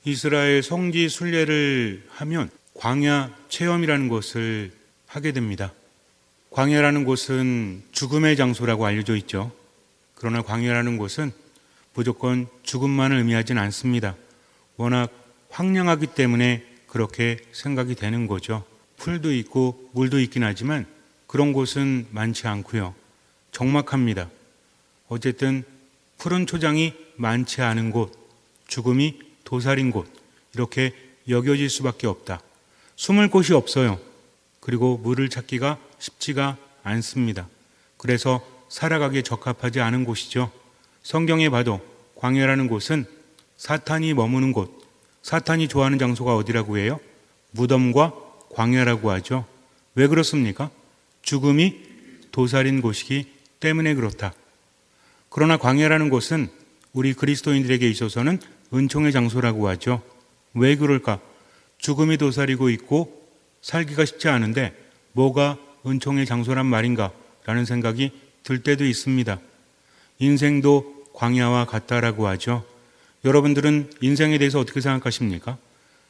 이스라엘 성지 순례를 하면 광야 체험이라는 것을 하게 됩니다. 광야라는 곳은 죽음의 장소라고 알려져 있죠. 그러나 광야라는 곳은 무조건 죽음만을 의미하진 않습니다. 워낙 황량하기 때문에 그렇게 생각이 되는 거죠. 풀도 있고 물도 있긴 하지만 그런 곳은 많지 않고요. 적막합니다. 어쨌든 푸른 초장이 많지 않은 곳, 죽음이 도살인 곳, 이렇게 여겨질 수밖에 없다. 숨을 곳이 없어요. 그리고 물을 찾기가 쉽지가 않습니다. 그래서 살아가기에 적합하지 않은 곳이죠. 성경에 봐도 광야라는 곳은 사탄이 머무는 곳, 사탄이 좋아하는 장소가 어디라고 해요? 무덤과 광야라고 하죠. 왜 그렇습니까? 죽음이 도살인 곳이기 때문에 그렇다. 그러나 광야라는 곳은 우리 그리스도인들에게 있어서는 은총의 장소라고 하죠. 왜 그럴까? 죽음이 도사리고 있고 살기가 쉽지 않은데 뭐가 은총의 장소란 말인가? 라는 생각이 들 때도 있습니다. 인생도 광야와 같다라고 하죠. 여러분들은 인생에 대해서 어떻게 생각하십니까?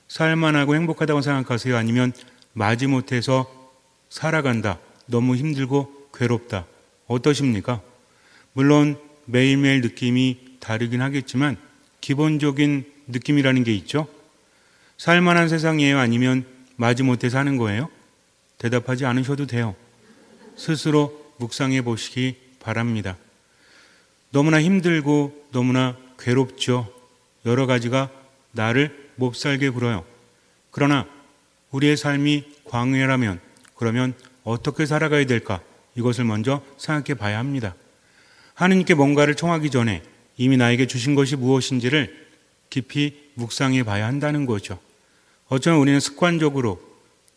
살만하고 행복하다고 생각하세요? 아니면 마지못해서 살아간다, 너무 힘들고 괴롭다, 어떠십니까? 물론 매일매일 느낌이 다르긴 하겠지만 기본적인 느낌이라는 게 있죠. 살만한 세상이에요? 아니면 마지못해 사는 거예요? 대답하지 않으셔도 돼요. 스스로 묵상해 보시기 바랍니다. 너무나 힘들고 너무나 괴롭죠. 여러 가지가 나를 못 살게 굴어요. 그러나 우리의 삶이 광야라면 그러면 어떻게 살아가야 될까? 이것을 먼저 생각해 봐야 합니다. 하느님께 뭔가를 청하기 전에 이미 나에게 주신 것이 무엇인지를 깊이 묵상해 봐야 한다는 거죠. 어쩌면 우리는 습관적으로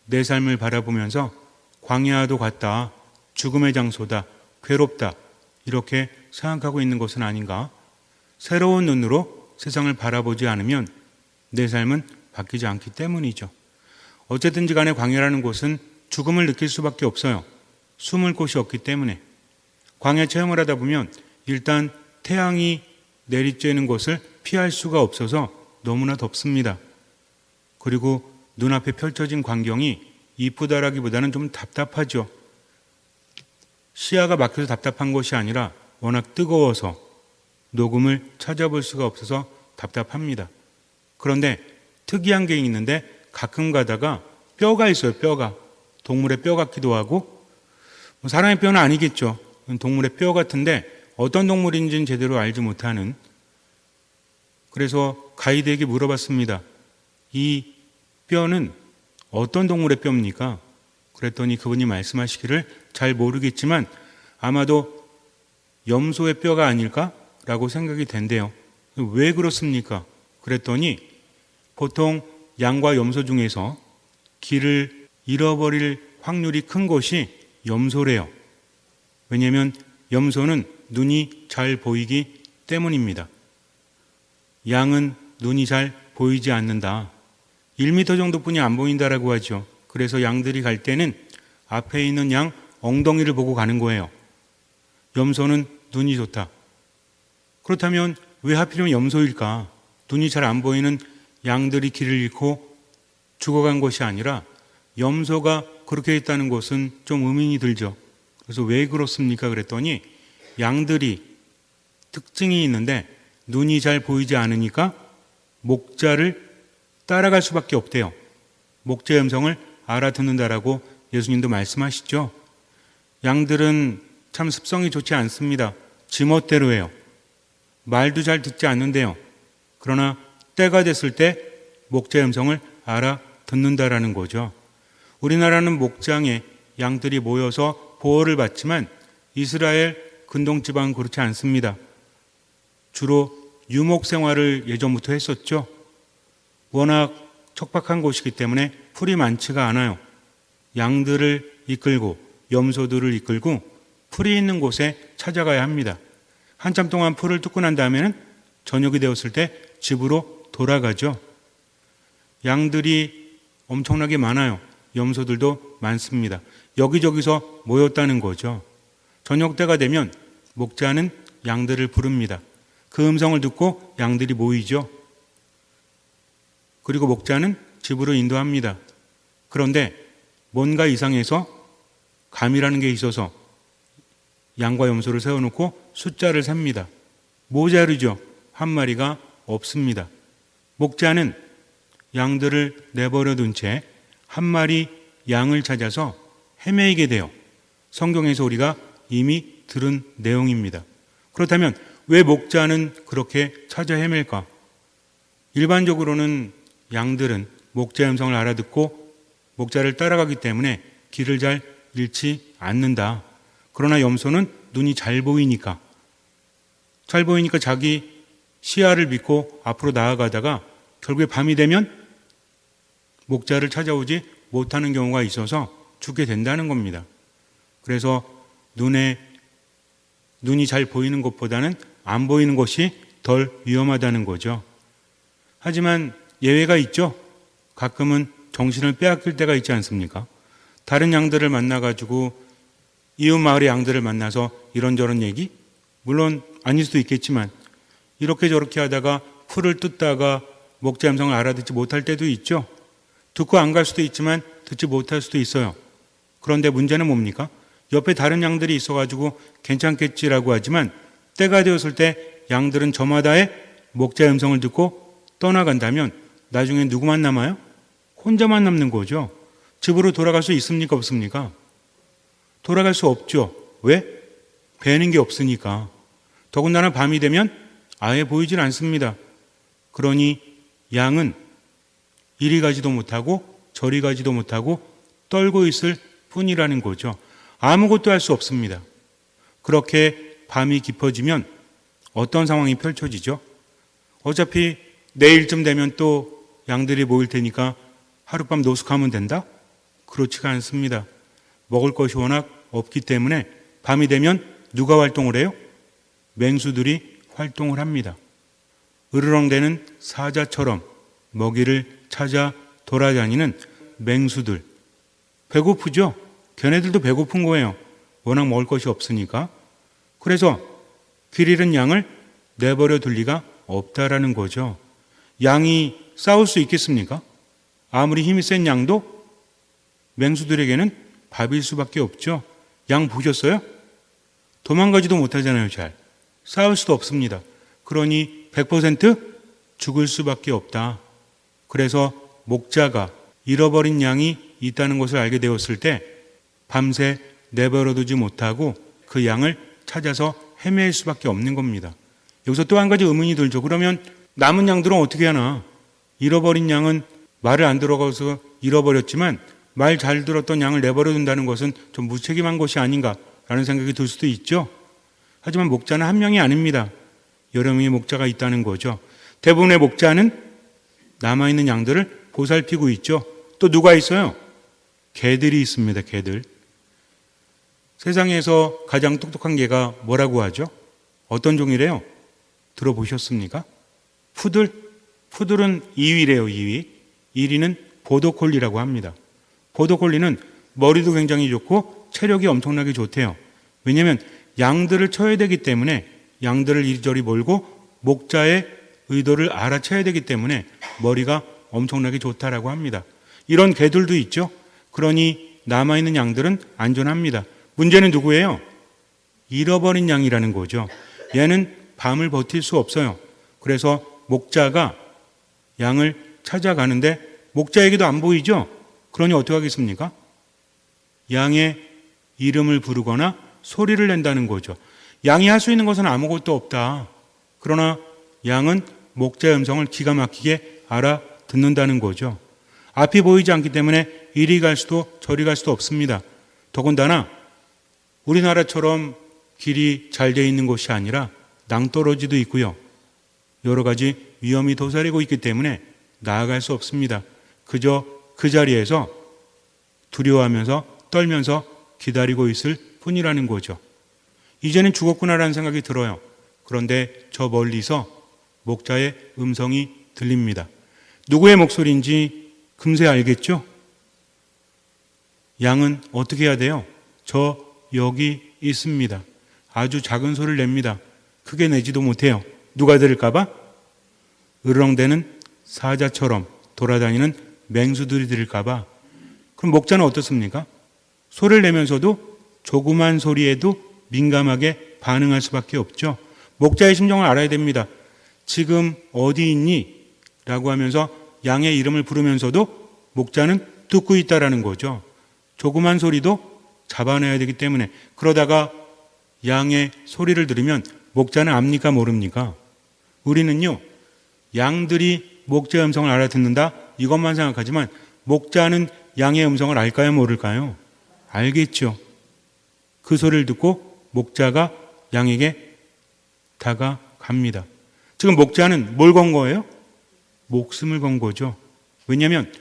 내 삶을 바라보면서 광야도 같다, 죽음의 장소다, 괴롭다 이렇게 생각하고 있는 것은 아닌가? 새로운 눈으로 세상을 바라보지 않으면 내 삶은 바뀌지 않기 때문이죠. 어쨌든지 간에 광야라는 곳은 죽음을 느낄 수밖에 없어요. 숨을 곳이 없기 때문에. 광야 체험을 하다 보면 일단 태양이 내리쬐는 것을 피할 수가 없어서 너무나 덥습니다. 그리고 눈앞에 펼쳐진 광경이 이쁘다라기보다는 좀 답답하죠. 시야가 막혀서 답답한 것이 아니라 워낙 뜨거워서 녹음을 찾아볼 수가 없어서 답답합니다. 그런데 특이한 게 있는데 가끔 가다가 뼈가 있어요. 뼈가. 동물의 뼈 같기도 하고 사람의 뼈는 아니겠죠. 동물의 뼈 같은데 어떤 동물인지는 제대로 알지 못하는. 그래서 가이드에게 물어봤습니다. 이 뼈는 어떤 동물의 뼈입니까? 그랬더니 그분이 말씀하시기를 잘 모르겠지만 아마도 염소의 뼈가 아닐까? 라고 생각이 된대요. 왜 그렇습니까? 그랬더니 보통 양과 염소 중에서 길을 잃어버릴 확률이 큰 것이 염소래요. 왜냐하면 염소는 눈이 잘 보이기 때문입니다. 양은 눈이 잘 보이지 않는다. 1m 정도뿐이 안 보인다라고 하죠. 그래서 양들이 갈 때는 앞에 있는 양 엉덩이를 보고 가는 거예요. 염소는 눈이 좋다. 그렇다면 왜 하필이면 염소일까? 눈이 잘 안 보이는 양들이 길을 잃고 죽어간 것이 아니라 염소가 그렇게 했다는 것은 좀 의문이 들죠. 그래서 왜 그렇습니까? 그랬더니 양들이 특징이 있는데 눈이 잘 보이지 않으니까 목자를 따라갈 수밖에 없대요. 목자의 음성을 알아듣는다라고 예수님도 말씀하시죠. 양들은 참 습성이 좋지 않습니다. 지멋대로 해요. 말도 잘 듣지 않는데요. 그러나 때가 됐을 때 목자의 음성을 알아듣는다라는 거죠. 우리나라는 목장에 양들이 모여서 보호를 받지만 이스라엘 근동지방은 그렇지 않습니다. 주로 유목 생활을 예전부터 했었죠. 워낙 척박한 곳이기 때문에 풀이 많지가 않아요. 양들을 이끌고 염소들을 이끌고 풀이 있는 곳에 찾아가야 합니다. 한참 동안 풀을 뜯고 난 다음에는 저녁이 되었을 때 집으로 돌아가죠. 양들이 엄청나게 많아요. 염소들도 많습니다. 여기저기서 모였다는 거죠. 저녁 때가 되면 목자는 양들을 부릅니다. 그 음성을 듣고 양들이 모이죠. 그리고 목자는 집으로 인도합니다. 그런데 뭔가 이상해서 감이라는 게 있어서 양과 염소를 세워놓고 숫자를 셉니다. 모자르죠. 한 마리가 없습니다. 목자는 양들을 내버려 둔 채 한 마리 양을 찾아서 헤매이게 돼요. 성경에서 우리가 이미 들은 내용입니다. 그렇다면 왜 목자는 그렇게 찾아 헤맬까? 일반적으로는 양들은 목자의 음성을 알아듣고 목자를 따라가기 때문에 길을 잘 잃지 않는다. 그러나 염소는 눈이 잘 보이니까 자기 시야를 믿고 앞으로 나아가다가 결국에 밤이 되면 목자를 찾아오지 못하는 경우가 있어서 죽게 된다는 겁니다. 그래서 눈이 잘 보이는 것보다는 안 보이는 것이 덜 위험하다는 거죠. 하지만 예외가 있죠. 가끔은 정신을 빼앗길 때가 있지 않습니까? 다른 양들을 만나가지고 이웃 마을의 양들을 만나서 이런저런 얘기? 물론 아닐 수도 있겠지만 이렇게 저렇게 하다가 풀을 뜯다가 목자 음성을 알아듣지 못할 때도 있죠. 듣고 안 갈 수도 있지만 듣지 못할 수도 있어요. 그런데 문제는 뭡니까? 옆에 다른 양들이 있어가지고 괜찮겠지라고 하지만 때가 되었을 때 양들은 저마다의 목자의 음성을 듣고 떠나간다면 나중에 누구만 남아요? 혼자만 남는 거죠. 집으로 돌아갈 수 있습니까? 없습니까? 돌아갈 수 없죠. 왜? 배는 게 없으니까. 더군다나 밤이 되면 아예 보이질 않습니다. 그러니 양은 이리 가지도 못하고 저리 가지도 못하고 떨고 있을 뿐이라는 거죠. 아무것도 할 수 없습니다. 그렇게 밤이 깊어지면 어떤 상황이 펼쳐지죠? 어차피 내일쯤 되면 또 양들이 모일 테니까 하룻밤 노숙하면 된다? 그렇지가 않습니다. 먹을 것이 워낙 없기 때문에 밤이 되면 누가 활동을 해요? 맹수들이 활동을 합니다. 으르렁대는 사자처럼 먹이를 찾아 돌아다니는 맹수들. 배고프죠? 걔네들도 배고픈 거예요. 워낙 먹을 것이 없으니까. 그래서 길 잃은 양을 내버려 둘 리가 없다라는 거죠. 양이 싸울 수 있겠습니까? 아무리 힘이 센 양도 맹수들에게는 밥일 수밖에 없죠. 양 보셨어요? 도망가지도 못하잖아요, 잘. 싸울 수도 없습니다. 그러니 100% 죽을 수밖에 없다. 그래서 목자가 잃어버린 양이 있다는 것을 알게 되었을 때 밤새 내버려두지 못하고 그 양을 찾아서 헤맬 수밖에 없는 겁니다. 여기서 또 한 가지 의문이 들죠. 그러면 남은 양들은 어떻게 하나? 잃어버린 양은 말을 안 들어가서 잃어버렸지만 말 잘 들었던 양을 내버려둔다는 것은 좀 무책임한 것이 아닌가라는 생각이 들 수도 있죠. 하지만 목자는 한 명이 아닙니다. 여러 명의 목자가 있다는 거죠. 대부분의 목자는 남아있는 양들을 보살피고 있죠. 또 누가 있어요? 개들이 있습니다. 개들. 세상에서 가장 똑똑한 개가 뭐라고 하죠? 어떤 종이래요? 들어보셨습니까? 푸들. 푸들은 2위래요. 2위. 1위는 보더콜리라고 합니다. 보더콜리는 머리도 굉장히 좋고 체력이 엄청나게 좋대요. 왜냐하면 양들을 쳐야 되기 때문에 양들을 이리저리 몰고 목자의 의도를 알아채야 되기 때문에 머리가 엄청나게 좋다라고 합니다. 이런 개들도 있죠. 그러니 남아있는 양들은 안전합니다. 문제는 누구예요? 잃어버린 양이라는 거죠. 얘는 밤을 버틸 수 없어요. 그래서 목자가 양을 찾아가는데 목자에게도 안 보이죠? 그러니 어떻게 하겠습니까? 양의 이름을 부르거나 소리를 낸다는 거죠. 양이 할 수 있는 것은 아무것도 없다. 그러나 양은 목자의 음성을 기가 막히게 알아듣는다는 거죠. 앞이 보이지 않기 때문에 이리 갈 수도 저리 갈 수도 없습니다. 더군다나 우리나라처럼 길이 잘 돼 있는 곳이 아니라 낭떠러지도 있고요. 여러 가지 위험이 도사리고 있기 때문에 나아갈 수 없습니다. 그저 그 자리에서 두려워하면서 떨면서 기다리고 있을 뿐이라는 거죠. 이제는 죽었구나라는 생각이 들어요. 그런데 저 멀리서 목자의 음성이 들립니다. 누구의 목소리인지 금세 알겠죠? 양은 어떻게 해야 돼요? 저 여기 있습니다. 아주 작은 소리를 냅니다. 크게 내지도 못해요. 누가 들을까 봐? 으르렁대는 사자처럼 돌아다니는 맹수들이 들을까봐. 그럼 목자는 어떻습니까? 소리를 내면서도 조그만 소리에도 민감하게 반응할 수밖에 없죠. 목자의 심정을 알아야 됩니다. 지금 어디 있니? 라고 하면서 양의 이름을 부르면서도 목자는 듣고 있다라는 거죠. 조그만 소리도 잡아내야 되기 때문에. 그러다가 양의 소리를 들으면 목자는 압니까 모릅니까? 우리는요, 양들이 목자의 음성을 알아듣는다 이것만 생각하지만 목자는 양의 음성을 알까요 모를까요? 알겠죠. 그 소리를 듣고 목자가 양에게 다가갑니다. 지금 목자는 뭘 건 거예요? 목숨을 건 거죠. 왜냐하면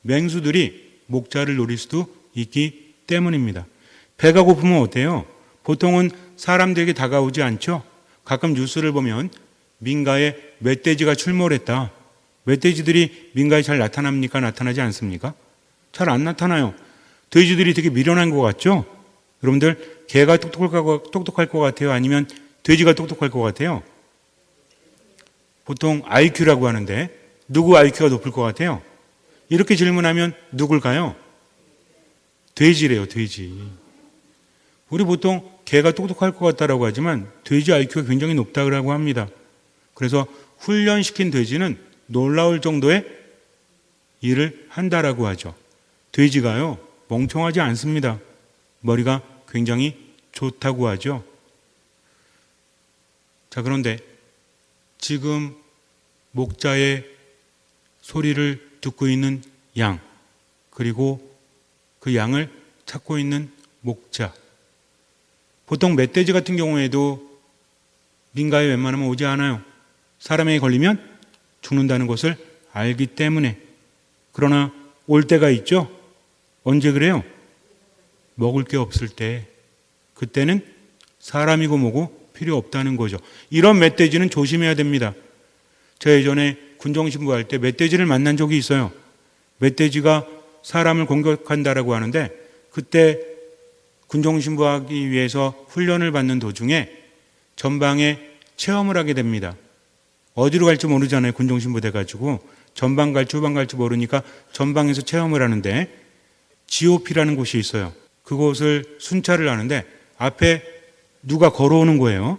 맹수들이 목자를 노릴 수도 있기 때문입니다. 배가 고프면 어때요? 보통은 사람들에게 다가오지 않죠. 가끔 뉴스를 보면 민가에 멧돼지가 출몰했다. 멧돼지들이 민가에 잘 나타납니까? 나타나지 않습니까? 잘 안 나타나요. 돼지들이 되게 미련한 것 같죠? 여러분들 개가 똑똑할 것 같아요? 아니면 돼지가 똑똑할 것 같아요? 보통 IQ라고 하는데 누구 IQ가 높을 것 같아요? 이렇게 질문하면 누굴까요? 돼지래요, 돼지. 우리 보통 개가 똑똑할 것 같다라고 하지만 돼지 IQ가 굉장히 높다고 합니다. 그래서 훈련시킨 돼지는 놀라울 정도의 일을 한다라고 하죠. 돼지가요, 멍청하지 않습니다. 머리가 굉장히 좋다고 하죠. 자, 그런데 지금 목자의 소리를 듣고 있는 양, 그리고 그 양을 찾고 있는 목자. 보통 멧돼지 같은 경우에도 민가에 웬만하면 오지 않아요. 사람에게 걸리면 죽는다는 것을 알기 때문에. 그러나 올 때가 있죠. 언제 그래요? 먹을 게 없을 때. 그때는 사람이고 뭐고 필요 없다는 거죠. 이런 멧돼지는 조심해야 됩니다. 제가 예전에 군종신부할 때 멧돼지를 만난 적이 있어요. 멧돼지가 사람을 공격한다라고 하는데 그때 군종신부하기 위해서 훈련을 받는 도중에 전방에 체험을 하게 됩니다. 어디로 갈지 모르잖아요. 군종신부 돼가지고 전방 갈지 후방 갈지 모르니까 전방에서 체험을 하는데 GOP라는 곳이 있어요. 그곳을 순찰을 하는데 앞에 누가 걸어오는 거예요.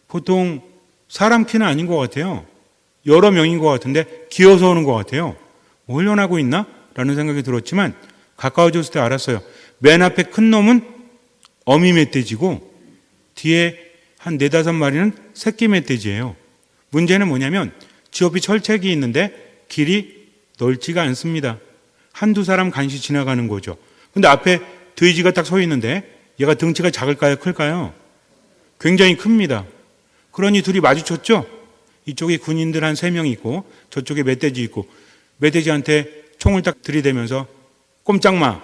보통 사람 키는 아닌 것 같아요. 여러 명인 것 같은데 기어서 오는 것 같아요. 뭐 훈련하고 있나? 라는 생각이 들었지만 가까워졌을 때 알았어요. 맨 앞에 큰 놈은 어미 멧돼지고 뒤에 한 4-5마리는 새끼 멧돼지예요. 문제는 뭐냐면 GOP 철책이 있는데 길이 넓지가 않습니다. 한두 사람 간신히 지나가는 거죠. 근데 앞에 돼지가 딱 서 있는데 얘가 덩치가 작을까요? 클까요? 굉장히 큽니다. 그러니 둘이 마주쳤죠? 이쪽에 군인들 한 3명 있고 저쪽에 멧돼지 있고 멧돼지한테 총을 딱 들이대면서 꼼짝마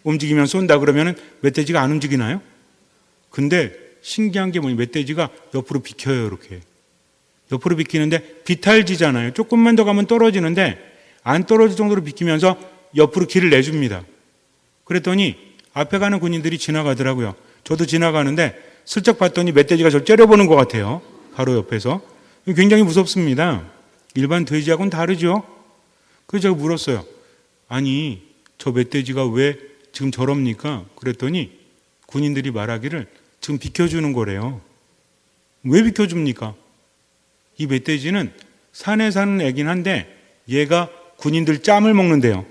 움직이면 쏜다 그러면 멧돼지가 안 움직이나요? 근데 신기한 게 뭐냐면 멧돼지가 옆으로 비켜요. 이렇게 옆으로 비키는데 비탈지잖아요. 조금만 더 가면 떨어지는데 안 떨어질 정도로 비키면서 옆으로 길을 내줍니다. 그랬더니 앞에 가는 군인들이 지나가더라고요. 저도 지나가는데 슬쩍 봤더니 멧돼지가 저를 째려보는 것 같아요. 바로 옆에서. 굉장히 무섭습니다. 일반 돼지하고는 다르죠. 그래서 제가 물었어요. 아니 저 멧돼지가 왜 지금 저럽니까? 그랬더니 군인들이 말하기를 지금 비켜주는 거래요. 왜 비켜줍니까? 이 멧돼지는 산에 사는 애긴 한데 얘가 군인들 짬을 먹는데요.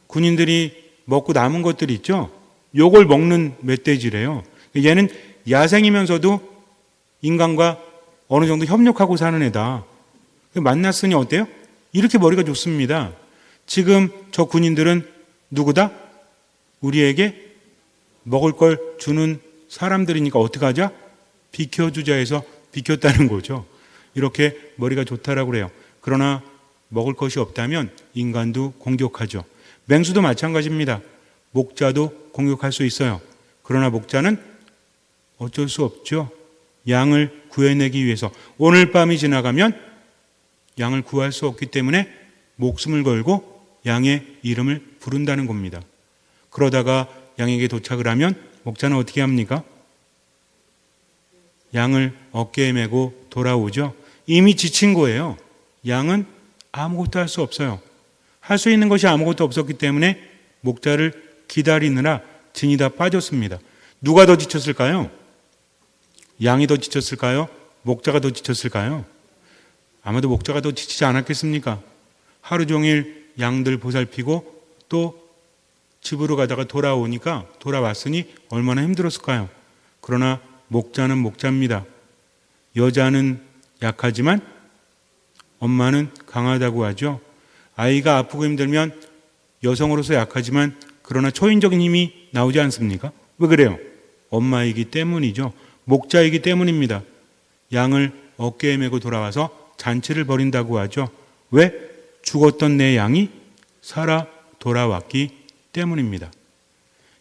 군인들이 먹고 남은 것들 있죠? 요걸 먹는 멧돼지래요. 얘는 야생이면서도 인간과 어느 정도 협력하고 사는 애다. 만났으니 어때요? 이렇게 머리가 좋습니다. 지금 저 군인들은 누구다? 우리에게 먹을 걸 주는 사람들이니까 어떡하자? 비켜주자 해서 비켰다는 거죠. 이렇게 머리가 좋다라고 그래요. 그러나 먹을 것이 없다면 인간도 공격하죠. 맹수도 마찬가지입니다. 목자도 공격할 수 있어요. 그러나 목자는 어쩔 수 없죠. 양을 구해내기 위해서 오늘 밤이 지나가면 양을 구할 수 없기 때문에 목숨을 걸고 양의 이름을 부른다는 겁니다. 그러다가 양에게 도착을 하면 목자는 어떻게 합니까? 양을 어깨에 메고 돌아오죠. 이미 지친 거예요. 양은 아무것도 할 수 없어요. 할 수 있는 것이 아무것도 없었기 때문에 목자를 기다리느라 진이 다 빠졌습니다. 누가 더 지쳤을까요? 양이 더 지쳤을까요? 목자가 더 지쳤을까요? 아마도 목자가 더 지치지 않았겠습니까? 하루 종일 양들 보살피고 또 집으로 가다가 돌아왔으니 얼마나 힘들었을까요? 그러나 목자는 목자입니다. 여자는 약하지만 엄마는 강하다고 하죠. 아이가 아프고 힘들면 여성으로서 약하지만 그러나 초인적인 힘이 나오지 않습니까? 왜 그래요? 엄마이기 때문이죠. 목자이기 때문입니다. 양을 어깨에 메고 돌아와서 잔치를 벌인다고 하죠. 왜? 죽었던 내 양이 살아 돌아왔기 때문입니다.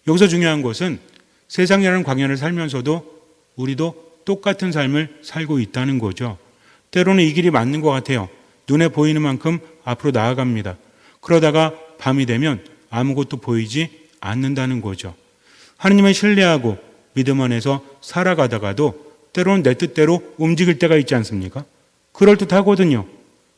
여기서 중요한 것은 세상이라는 광야를 살면서도 우리도 똑같은 삶을 살고 있다는 거죠. 때로는 이 길이 맞는 것 같아요. 눈에 보이는 만큼 앞으로 나아갑니다. 그러다가 밤이 되면 아무것도 보이지 않는다는 거죠. 하느님을 신뢰하고 믿음 안에서 살아가다가도 때로는 내 뜻대로 움직일 때가 있지 않습니까? 그럴듯하거든요.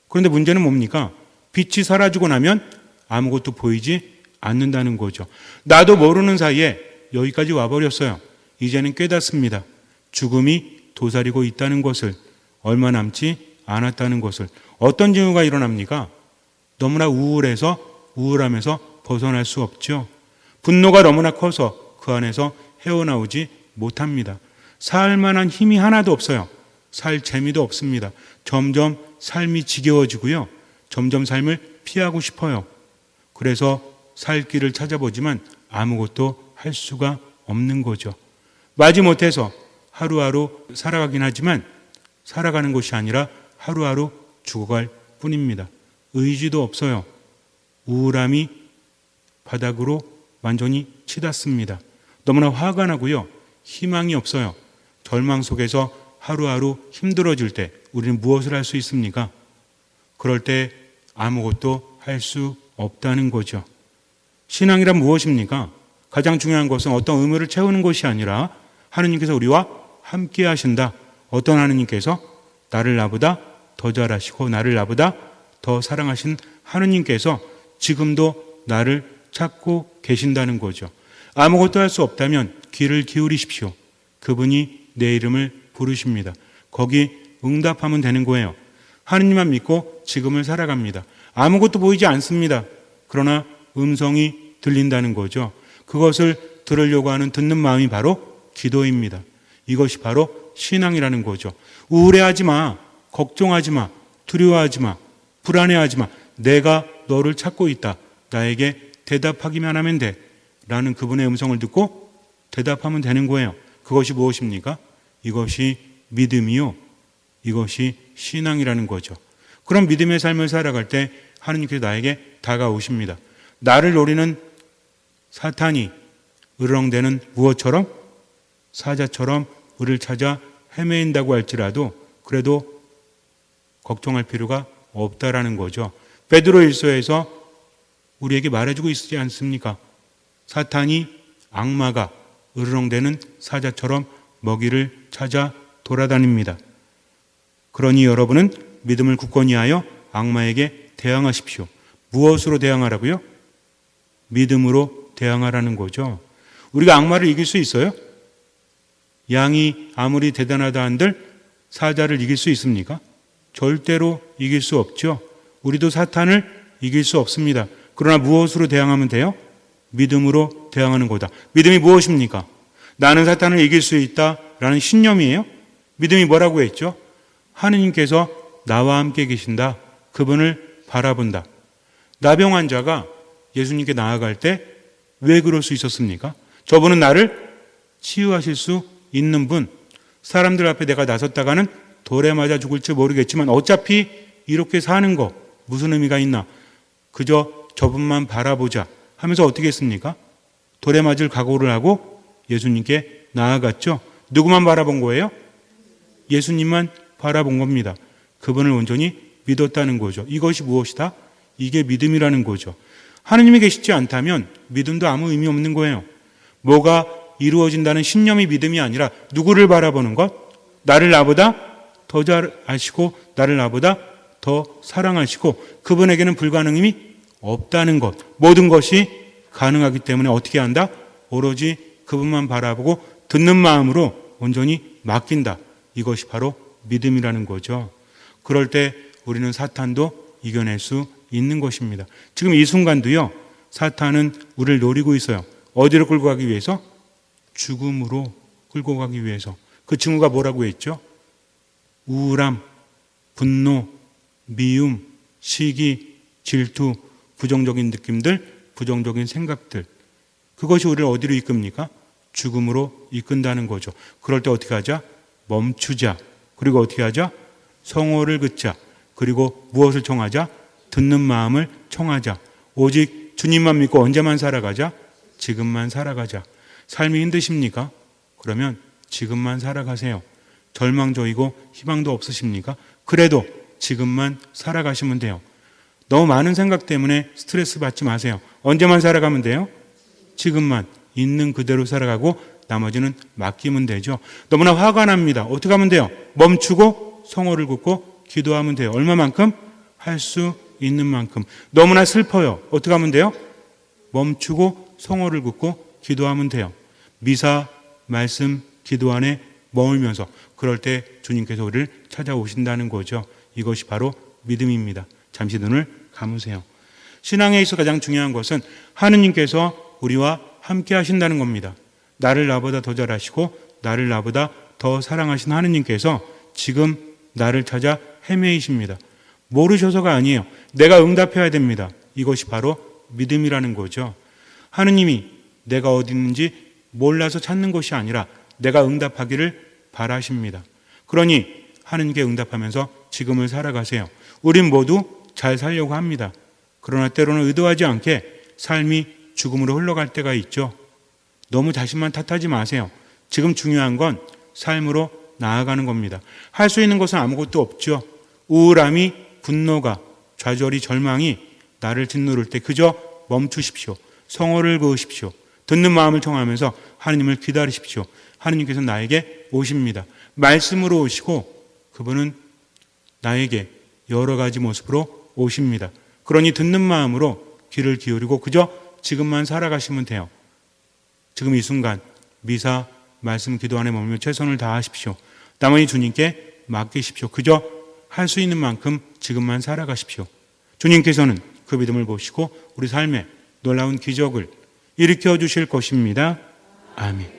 그런데 문제는 뭡니까? 빛이 사라지고 나면 아무것도 보이지 않는다는 거죠. 나도 모르는 사이에 여기까지 와버렸어요. 이제는 깨닫습니다. 죽음이 도사리고 있다는 것을, 얼마 남지 않았다는 것을. 어떤 징후가 일어납니까? 너무나 우울함에서 벗어날 수 없죠. 분노가 너무나 커서 그 안에서 헤어나오지 못합니다. 살 만한 힘이 하나도 없어요. 살 재미도 없습니다. 점점 삶이 지겨워지고요. 점점 삶을 피하고 싶어요. 그래서 살 길을 찾아보지만 아무것도 할 수가 없는 거죠. 마지못해서 하루하루 살아가긴 하지만 살아가는 것이 아니라 하루하루 죽어갈 뿐입니다. 의지도 없어요. 우울함이 바닥으로 완전히 치닫습니다. 너무나 화가 나고요. 희망이 없어요. 절망 속에서 하루하루 힘들어질 때 우리는 무엇을 할 수 있습니까? 그럴 때 아무것도 할 수 없다는 거죠. 신앙이란 무엇입니까? 가장 중요한 것은 어떤 의무를 채우는 것이 아니라 하느님께서 우리와 함께 하신다. 어떤 하느님께서? 나를 나보다 더 잘하시고 나를 나보다 더 사랑하신 하느님께서 지금도 나를 찾고 계신다는 거죠. 아무것도 할 수 없다면 귀를 기울이십시오. 그분이 내 이름을 부르십니다. 거기 응답하면 되는 거예요. 하느님만 믿고 지금을 살아갑니다. 아무것도 보이지 않습니다. 그러나 음성이 들린다는 거죠. 그것을 들으려고 하는 듣는 마음이 바로 기도입니다. 이것이 바로 신앙이라는 거죠. 우울해하지 마. 걱정하지 마. 두려워하지 마. 불안해하지 마. 내가 너를 찾고 있다. 나에게 대답하기만 하면 돼. 라는 그분의 음성을 듣고 대답하면 되는 거예요. 그것이 무엇입니까? 이것이 믿음이요. 이것이 신앙이라는 거죠. 그런 믿음의 삶을 살아갈 때 하느님께서 나에게 다가오십니다. 나를 노리는 사탄이 으르렁대는 무엇처럼? 사자처럼 우리를 찾아 헤매인다고 할지라도 그래도 걱정할 필요가 없다라는 거죠. 베드로 1서에서 우리에게 말해주고 있지 않습니까? 사탄이 악마가 으르렁대는 사자처럼 먹이를 찾아 돌아다닙니다. 그러니 여러분은 믿음을 굳건히 하여 악마에게 대항하십시오. 무엇으로 대항하라고요? 믿음으로 대항하라는 거죠. 우리가 악마를 이길 수 있어요? 양이 아무리 대단하다 한들 사자를 이길 수 있습니까? 절대로 이길 수 없죠. 우리도 사탄을 이길 수 없습니다. 그러나 무엇으로 대항하면 돼요? 믿음으로 대항하는 거다. 믿음이 무엇입니까? 나는 사탄을 이길 수 있다라는 신념이에요. 믿음이 뭐라고 했죠? 하느님께서 나와 함께 계신다. 그분을 바라본다. 나병 환자가 예수님께 나아갈 때 왜 그럴 수 있었습니까? 저분은 나를 치유하실 수 있는 분. 사람들 앞에 내가 나섰다가는 돌에 맞아 죽을지 모르겠지만 어차피 이렇게 사는 거 무슨 의미가 있나? 그저 저분만 바라보자 하면서 어떻게 했습니까? 돌에 맞을 각오를 하고 예수님께 나아갔죠. 누구만 바라본 거예요? 예수님만 바라본 겁니다. 그분을 온전히 믿었다는 거죠. 이것이 무엇이다? 이게 믿음이라는 거죠. 하느님이 계시지 않다면 믿음도 아무 의미 없는 거예요. 뭐가 이루어진다는 신념이 믿음이 아니라 누구를 바라보는 것? 나를 나보다 더 잘 아시고 나를 나보다 더 사랑하시고 그분에게는 불가능함이 없다는 것. 모든 것이 가능하기 때문에 어떻게 한다? 오로지 그분만 바라보고 듣는 마음으로 온전히 맡긴다. 이것이 바로 믿음이라는 거죠. 그럴 때 우리는 사탄도 이겨낼 수 있는 것입니다. 지금 이 순간도요, 사탄은 우리를 노리고 있어요. 어디로 끌고 가기 위해서? 죽음으로 끌고 가기 위해서. 그 증오가 뭐라고 했죠? 우울함, 분노, 미움, 시기, 질투, 부정적인 느낌들, 부정적인 생각들. 그것이 우리를 어디로 이끕니까? 죽음으로 이끈다는 거죠. 그럴 때 어떻게 하자? 멈추자. 그리고 어떻게 하자? 성호를 긋자. 그리고 무엇을 청하자? 듣는 마음을 청하자. 오직 주님만 믿고 언제만 살아가자? 지금만 살아가자. 삶이 힘드십니까? 그러면 지금만 살아가세요. 절망적이고 희망도 없으십니까? 그래도 지금만 살아가시면 돼요. 너무 많은 생각 때문에 스트레스 받지 마세요. 언제만 살아가면 돼요? 지금만 있는 그대로 살아가고 나머지는 맡기면 되죠. 너무나 화가 납니다. 어떻게 하면 돼요? 멈추고 성호를 긋고 기도하면 돼요. 얼마만큼? 할 수 있는 만큼. 너무나 슬퍼요. 어떻게 하면 돼요? 멈추고 성호를 긋고 기도하면 돼요. 미사, 말씀, 기도 안에 머물면서 그럴 때 주님께서 우리를 찾아오신다는 거죠. 이것이 바로 믿음입니다. 잠시 눈을 감으세요. 신앙에 있어 가장 중요한 것은 하느님께서 우리와 함께 하신다는 겁니다. 나를 나보다 더 잘하시고 나를 나보다 더 사랑하신 하느님께서 지금 나를 찾아 헤매이십니다. 모르셔서가 아니에요. 내가 응답해야 됩니다. 이것이 바로 믿음이라는 거죠. 하느님이 내가 어디 있는지 몰라서 찾는 것이 아니라 내가 응답하기를 바라십니다. 그러니 하느님께 응답하면서 지금을 살아가세요. 우린 모두 잘 살려고 합니다. 그러나 때로는 의도하지 않게 삶이 죽음으로 흘러갈 때가 있죠. 너무 자신만 탓하지 마세요. 지금 중요한 건 삶으로 나아가는 겁니다. 할 수 있는 것은 아무것도 없죠. 우울함이, 분노가, 좌절이, 절망이 나를 짓누를 때 그저 멈추십시오. 성호를 그으십시오. 듣는 마음을 청하면서 하느님을 기다리십시오. 하느님께서 나에게 오십니다. 말씀으로 오시고 그분은 나에게 여러 가지 모습으로 오십니다. 그러니 듣는 마음으로 귀를 기울이고 그저 지금만 살아가시면 돼요. 지금 이 순간 미사, 말씀, 기도 안에 머물며 최선을 다하십시오. 나머지 주님께 맡기십시오. 그저 할 수 있는 만큼 지금만 살아가십시오. 주님께서는 그 믿음을 보시고 우리 삶에 놀라운 기적을 일으켜 주실 것입니다. 아멘.